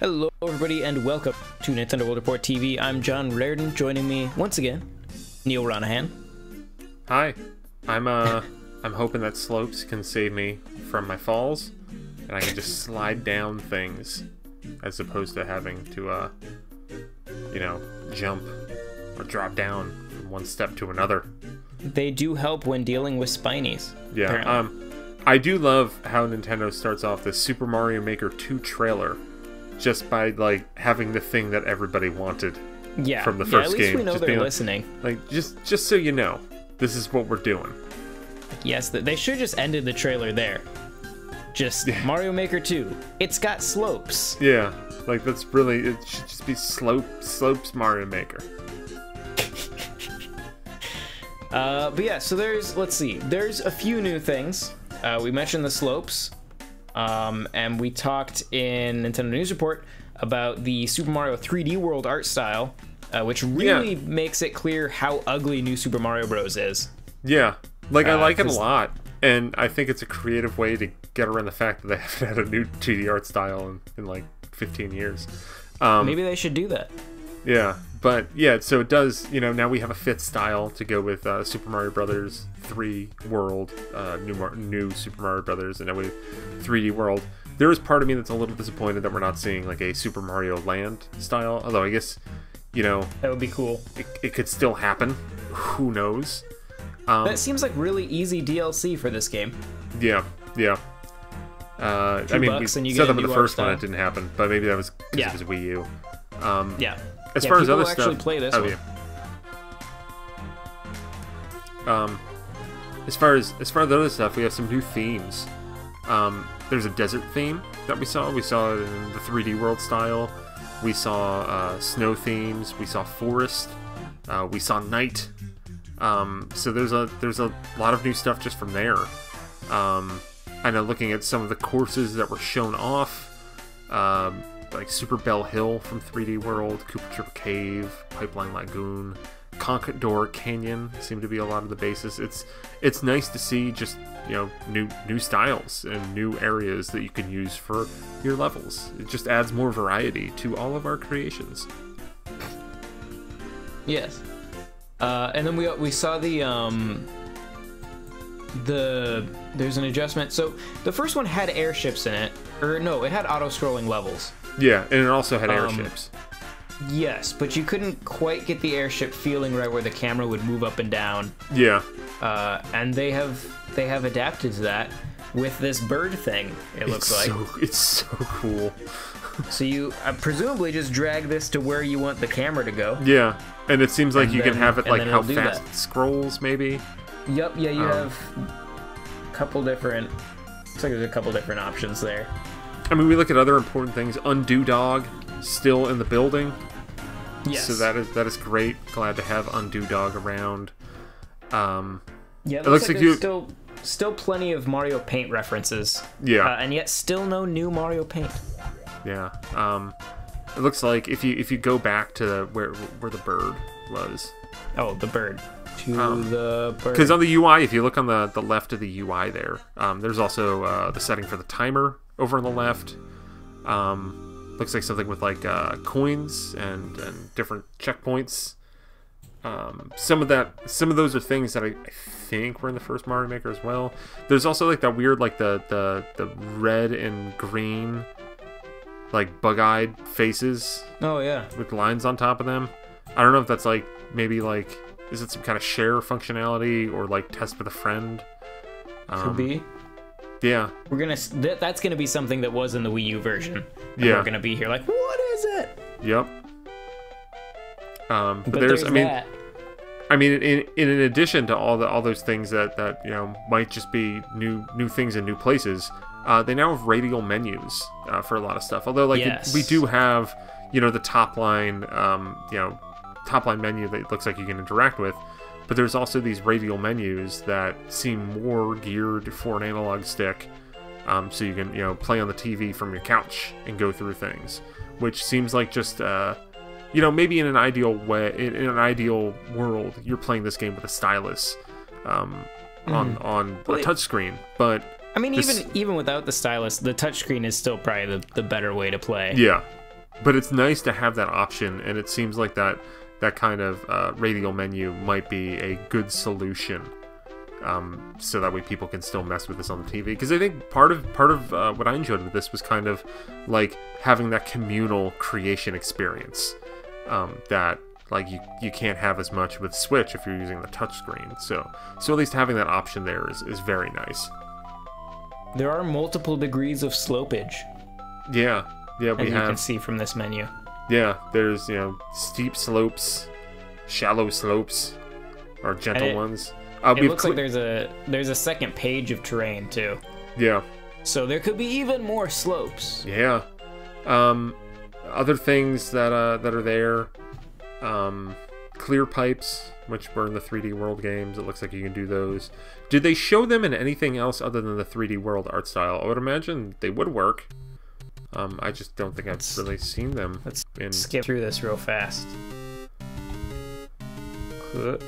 Hello everybody and welcome to Nintendo World Report TV. I'm John Reardon. Joining me once again, Neal Ronahan. Hi. I'm hoping that slopes can save me from my falls, and I can just slide down things as opposed to having to jump or drop down from one step to another. They do help when dealing with spinies. Yeah. Apparently. I do love how Nintendo starts off the Super Mario Maker 2 trailer just by like having the thing that everybody wanted from the first at least game. We know just they're listening. Like just so you know, this is what we're doing. Yes, they should just ended the trailer there. Just Mario Maker 2. It's got slopes. Yeah, like it should just be slopes Mario Maker. But yeah, so there's a few new things. We mentioned the slopes, and we talked in Nintendo News Report about the Super Mario 3D World art style, which really makes it clear how ugly New Super Mario Bros. Is. Yeah, like I like it a lot, and I think it's a creative way to get around the fact that they haven't had a new 2D art style in like 15 years. Maybe they should do that. Yeah, but yeah, so it does, now we have a fit style to go with Super Mario Brothers 3 World, new Super Mario Brothers, and now we 3D World. There is part of me that's a little disappointed that we're not seeing like a Super Mario Land style, although I guess, that would be cool. It could still happen. Who knows? That seems like really easy DLC for this game. Yeah. I mean, we said that with the first one, it didn't happen, but maybe that was because it was Wii U. As far as other stuff, play this one. As far as the other stuff, we have some new themes. There's a desert theme that we saw. We saw it in the 3D World style. We saw snow themes. We saw forest. We saw night. So there's a lot of new stuff just from there. I know, looking at some of the courses that were shown off, like Super Bell Hill from 3D World, Koopa Troopa Cave, Pipeline Lagoon, Conquistador Canyon seem to be a lot of the bases. It's nice to see just new styles and new areas that you can use for your levels. It just adds more variety to all of our creations. Yes. And then we saw there's an adjustment. So the first one had airships in it, or no, it had auto-scrolling levels. Yeah, and it also had airships. Yes, but you couldn't quite get the airship feeling right where the camera would move up and down. Yeah. And they have adapted to that with this bird thing. It looks like it's so cool. So you presumably just drag this to where you want the camera to go. Yeah, and it seems like you can have it like how fast that. it scrolls, maybe. Yep. Yeah, you have a couple different. Looks like there's a couple different options there. I mean, we look at other important things. Undo Dog still in the building. Yes. So that is great. Glad to have Undo Dog around. Yeah, it looks like there's still plenty of Mario Paint references. Yeah. And yet still no new Mario Paint. Yeah. It looks like if you go back to where the bird was. Oh, the bird. The bird. Because on the UI, if you look on the left of the UI there, there's also the setting for the timer over on the left. Looks like something with like coins and different checkpoints. Some of those are things that I think were in the first Mario Maker as well. There's also like that weird like the red and green like bug-eyed faces. Oh yeah. With lines on top of them. I don't know if that's like maybe like is it some kind of share functionality or like test with a friend? Could be. Yeah. That's gonna be something that was in the Wii U version. Yeah. We're gonna be here like, what is it? Yep. But there's that. I mean, in addition to all those things that might just be new things in new places, they now have radial menus for a lot of stuff. Although we do have the top line menu that looks like you can interact with, but there's also these radial menus that seem more geared for an analog stick, so you can play on the TV from your couch and go through things, which seems like just maybe in an ideal way, in an ideal world, you're playing this game with a stylus on a touchscreen. But I mean, even without the stylus, the touchscreen is still probably the better way to play. Yeah, But it's nice to have that option, and it seems like that kind of radial menu might be a good solution, so that way people can still mess with this on the TV. Because I think part of what I enjoyed with this was kind of like having that communal creation experience that like you can't have as much with Switch if you're using the touchscreen. So at least having that option there is very nice. There are multiple degrees of slopage. Yeah, we as have. You can see from this menu. Yeah, there's steep slopes, shallow slopes, or gentle ones. It looks like there's a second page of terrain too. Yeah. So there could be even more slopes. Yeah. Other things that are there, clear pipes, which were in the 3D World games. It looks like you can do those. Did they show them in anything else other than the 3D World art style? I would imagine they would work. I just don't think I've really seen them. Let's skip through this real fast. Nope.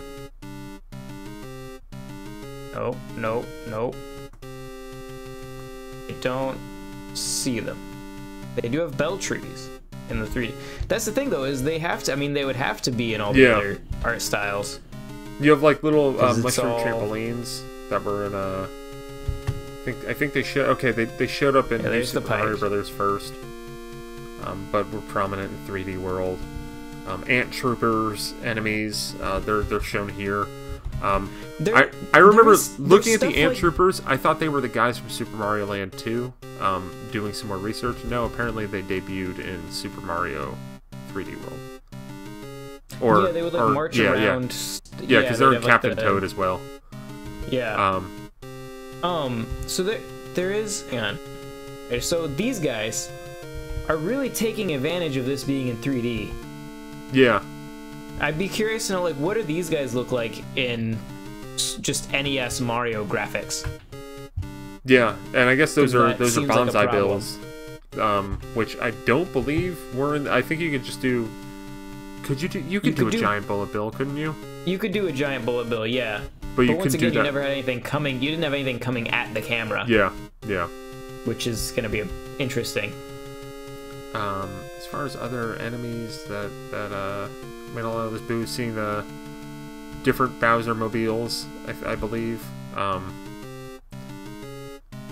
I don't see them. They do have bell trees in the 3D. That's the thing, though, is they have to. I mean, they would have to be in all the other art styles. You have like little mushroom trampolines that were in I think they showed. Okay, they showed up in New Super Mario Brothers first, but were prominent in 3D World. Ant troopers, enemies, they're shown here. I remember looking at the ant troopers. I thought they were the guys from Super Mario Land 2. Doing some more research. No, apparently they debuted in Super Mario 3D World. They would like march around. Yeah, because they're in Captain Toad as well. Yeah. So there is. Hang on. Okay, so these guys are really taking advantage of this being in 3D. Yeah. I'd be curious to know, like, what do these guys look like in just NES Mario graphics? Yeah, and I guess those are bonsai bills, which I don't believe were in. I think you could just do. You could do a giant bullet bill, couldn't you? You could do a giant bullet bill, yeah. But once again, you never had anything coming. You didn't have anything coming at the camera. Yeah. Which is going to be interesting. As far as other enemies that made a lot of this boost, seeing the different Bowser mobiles, I believe.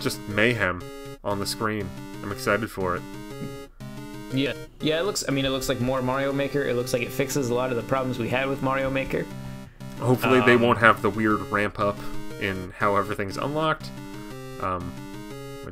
Just mayhem on the screen. I'm excited for it. Yeah, it looks like more Mario Maker. It looks like it fixes a lot of the problems we had with Mario Maker. Hopefully they won't have the weird ramp up in how everything's unlocked.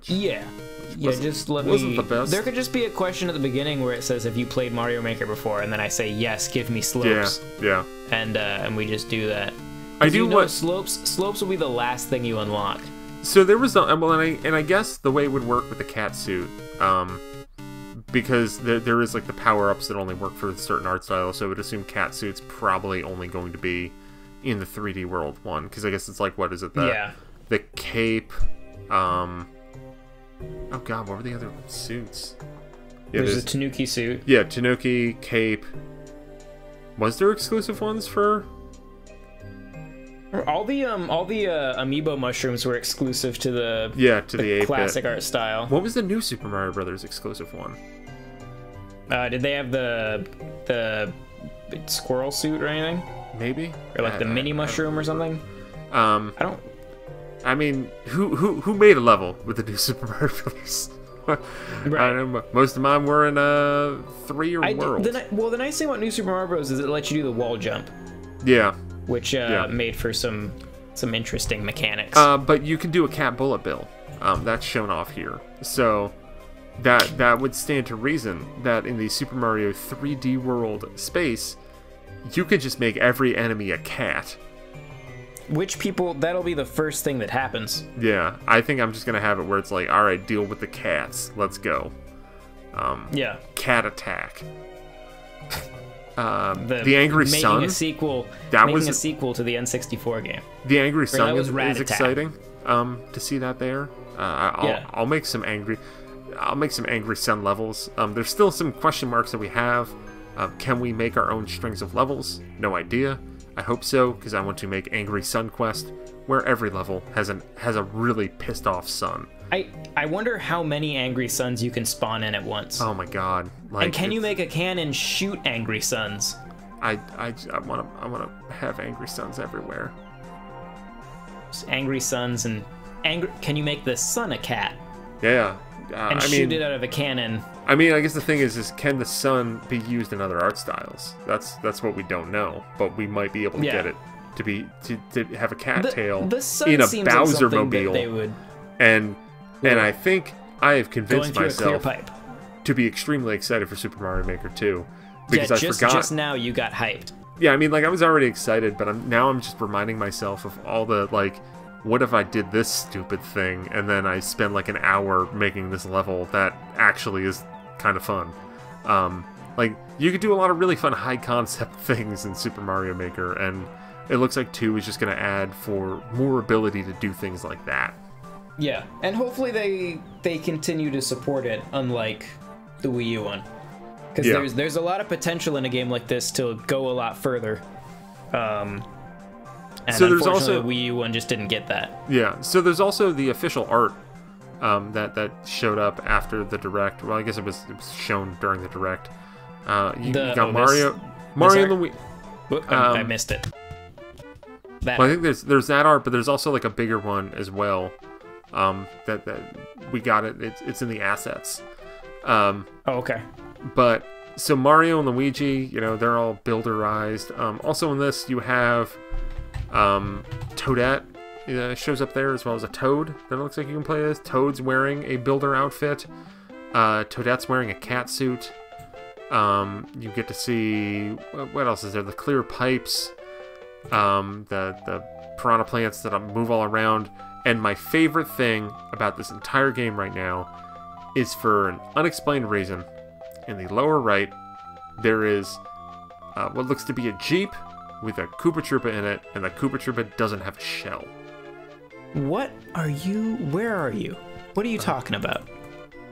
Just let me. Wasn't the best. There could just be a question at the beginning where it says, "Have you played Mario Maker before?" And then I say, "Yes, give me slopes." Yeah. And we just do that. I do what slopes will be the last thing you unlock. So there was and I guess the way it would work with the cat suit, because there is like the power ups that only work for certain art styles. So I would assume cat suit's probably only going to be in the 3D World one, because I guess it's like, what is it? The cape. Oh god, what were the other suits? Yeah, there's a Tanuki suit. Yeah, Tanuki, cape. Was there exclusive ones for? All the amiibo mushrooms were exclusive to the 8-bit classic art style. What was the new Super Mario Brothers exclusive one? Did they have the squirrel suit or anything? Maybe. Or like the mini mushroom or something? I don't. I mean, who made a level with the new Super Mario Brothers? Right. I don't know, most of mine were in 3 or World. The nice thing about New Super Mario Bros. Is it lets you do the wall jump. Yeah. Which made for some interesting mechanics. But you can do a cat bullet bill. That's shown off here. So that would stand to reason that in the Super Mario 3D World space, you could just make every enemy a cat. That'll be the first thing that happens. Yeah, I think I'm just going to have it where it's like, alright, deal with the cats. Let's go. Cat attack. The Angry Sun. Making a sequel to the N64 game. The Angry Sun is exciting. To see that there. I'll make some Angry Sun levels. There's still some question marks that we have. Can we make our own strings of levels? No idea. I hope so, because I want to make Angry Sun Quest, where every level has a really pissed off sun. I wonder how many angry suns you can spawn in at once. Oh my god! Like, and can you make a cannon shoot angry suns? I wanna have angry suns everywhere. Angry suns and can you make the sun a cat? Yeah. And shoot it out of a cannon. I mean, I guess the thing is can the sun be used in other art styles? That's what we don't know, but we might be able to get it to have a cattail in a Bowser mobile. They would. And I think I have convinced myself pipe. to be extremely excited for Super Mario Maker 2 because I forgot. Just now you got hyped. Yeah, I mean, like I was already excited, but I'm just reminding myself of all the like. What if I did this stupid thing and then I spend like an hour making this level that actually is kind of fun? Like, you could do a lot of really fun high concept things in Super Mario Maker, and it looks like 2 is just going to add for more ability to do things like that. Yeah, and hopefully they continue to support it, unlike the Wii U one. Because there's a lot of potential in a game like this to go a lot further. And so there's also the Wii U one just didn't get that. Yeah. So there's also the official art that showed up after the Direct. Well, I guess it was shown during the Direct. You got Mario and Luigi. I missed it. Well, I think there's that art, but there's also like a bigger one as well. That we got it. It's in the assets. Oh, okay. But so Mario and Luigi, they're all builderized. Also in this, you have. Toadette shows up there, as well as a Toad that looks like you can play as. Toad's wearing a builder outfit. Toadette's wearing a cat suit. You get to see what else is there? The clear pipes, the piranha plants that move all around. And my favorite thing about this entire game right now is, for an unexplained reason, in the lower right there is what looks to be a Jeep with a Koopa Troopa in it, and the Koopa Troopa doesn't have a shell. What are you? Where are you? What are you talking about?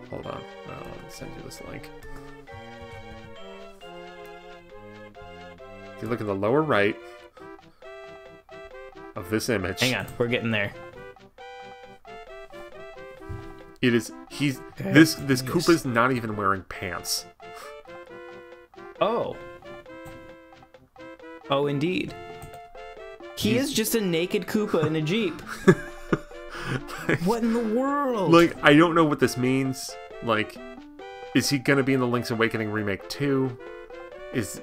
Hold on. I'll send you this link. If you look at the lower right of this image... Hang on, we're getting there. It is... This Koopa's not even wearing pants. Oh. Oh, indeed. He is just a naked Koopa in a Jeep. What in the world? Like, I don't know what this means. Like, is he gonna be in the Link's Awakening Remake 2? Is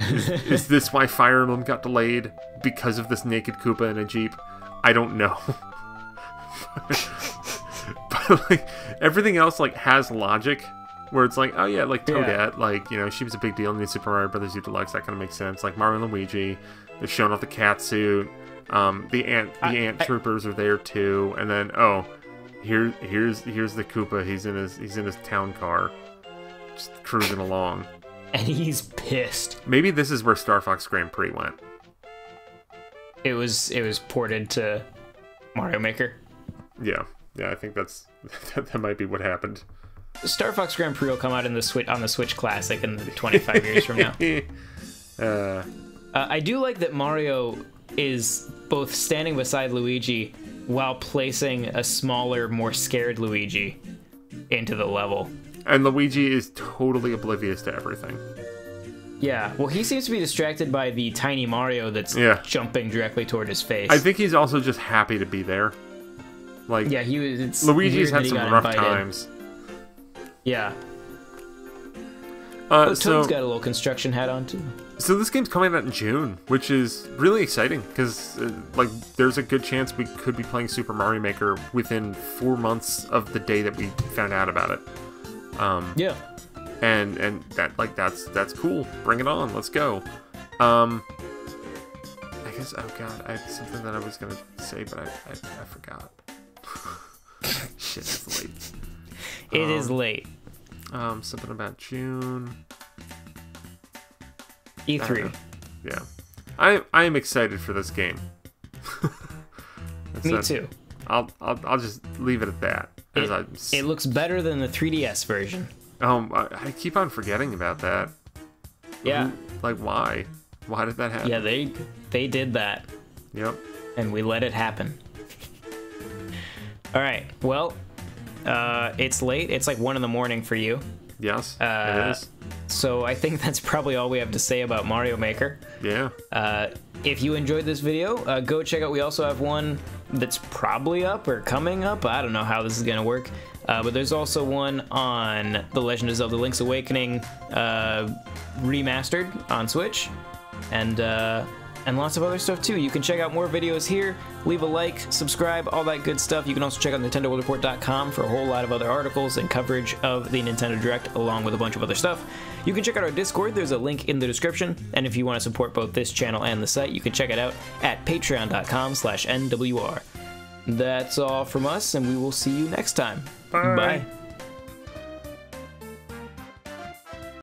this why Fire Emblem got delayed? Because of this naked Koopa in a Jeep? I don't know. But like, everything else, like, has logic. Where it's like, oh yeah, like Toadette, like, she was a big deal in the Super Mario Brothers U Deluxe, that kind of makes sense. Like Mario and Luigi, they're showing off the cat suit. The ant troopers are there too, and then here's the Koopa. He's in his town car, just cruising along. And he's pissed. Maybe this is where Star Fox Grand Prix went. It was ported to Mario Maker. Yeah, I think that might be what happened. Star Fox Grand Prix will come out on the Switch Classic in 25 years from now. I do like that Mario is both standing beside Luigi while placing a smaller, more scared Luigi into the level. And Luigi is totally oblivious to everything. Yeah, well, he seems to be distracted by the tiny Mario that's jumping directly toward his face. I think he's also just happy to be there. Like, yeah, Luigi's had some rough times. Yeah. Toad's got a little construction hat on too. So this game's coming out in June, which is really exciting because like there's a good chance we could be playing Super Mario Maker within 4 months of the day that we found out about it. Yeah. And that's cool. Bring it on. Let's go. I guess I had something that I was gonna say, but I forgot. Shit, it's late. It is late. Something about June. E3. Yeah. I am excited for this game. Me too. I'll just leave it at that. It looks better than the 3DS version. I keep on forgetting about that. Yeah. Like, why? Why did that happen? Yeah, they did that. Yep. And we let it happen. All right. Well, it's late. It's like 1 in the morning for you. Yes, it is. So I think that's probably all we have to say about Mario Maker. Yeah. If you enjoyed this video, go check out. We also have one that's probably up or coming up. I don't know how this is going to work. But there's also one on The Legend of Zelda Link's Awakening remastered on Switch. And lots of other stuff too. You can check out more videos here, leave a like, subscribe, all that good stuff. You can also check out NintendoWorldReport.com for a whole lot of other articles and coverage of the Nintendo Direct, along with a bunch of other stuff. You can check out our Discord, there's a link in the description, and if you want to support both this channel and the site, you can check it out at patreon.com/NWR. That's all from us, and we will see you next time. Bye. Bye.